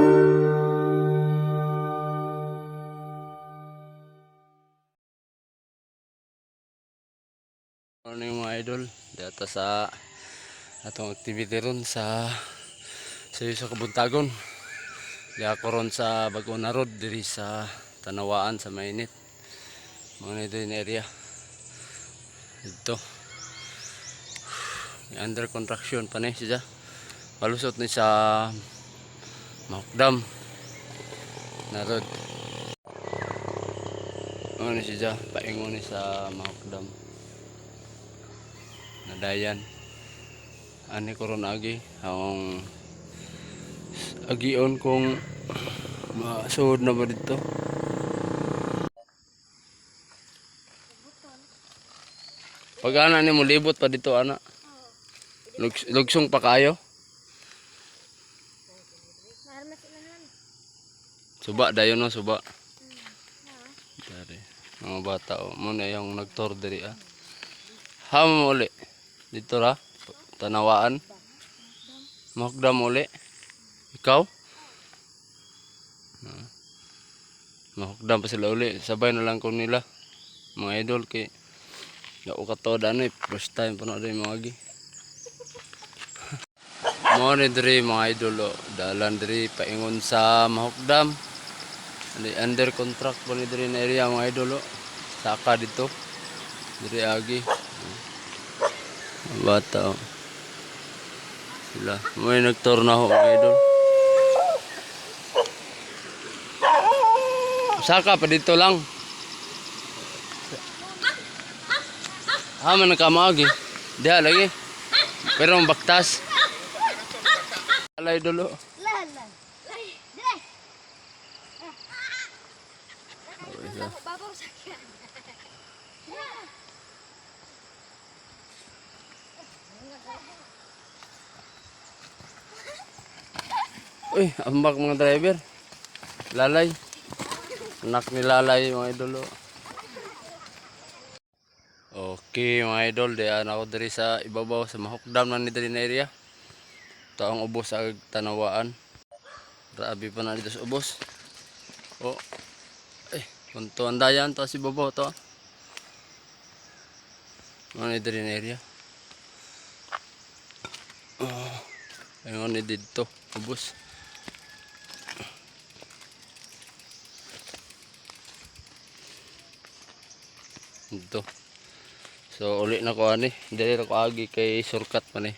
Morning mga idol, dito sa atong activity ron sa Kabuntagon. Di ako ron sa Bagona Road diri sa Tanawaan sa Mainit. Mga nito yung area. Dito. Under construction pa ni siya. Palusot ni sa Mahokdam na road. Ano ni siya, paingon ni sa Mahokdam. Nadayan ani koron agi ang agion kung masuod na ba dito. Pag ana ni mo libot pa dito ana, lugsong pa kayo. Suba dayon no, suba dari mga bata o mo na yung nagtour diri Ham uli dito ra Tanawaan Mahokdam uli ikaw Mahokdam pa sila uli, sabay na lang ko nila mga idol kay ako katod ano first time pa na rin mga gi mo ni diri mga idol dalan diri paingon sa Mahokdam under contract po ni diri na area mga idol saka dito diri agi bata sila may nagtornaho mga idol saka pa dito lang man nakamagi diha lagi pero baktas alay dolo uy, ambak mga driver. Lalay. Anak ni Lalay mga idol. Okay mga idol, diyan ako diri sa ibabaw sa Mahokdam na ni diri na area. Ito ang ubos sa Tanawaan. Grabe pa na dito sa ubos. Oh. Kunto andayan to si babaw to. Ano ni diri na area? Ayun ni dito, ubos. Ito. So uli na ko ani, dili na ko agi kay shortcut man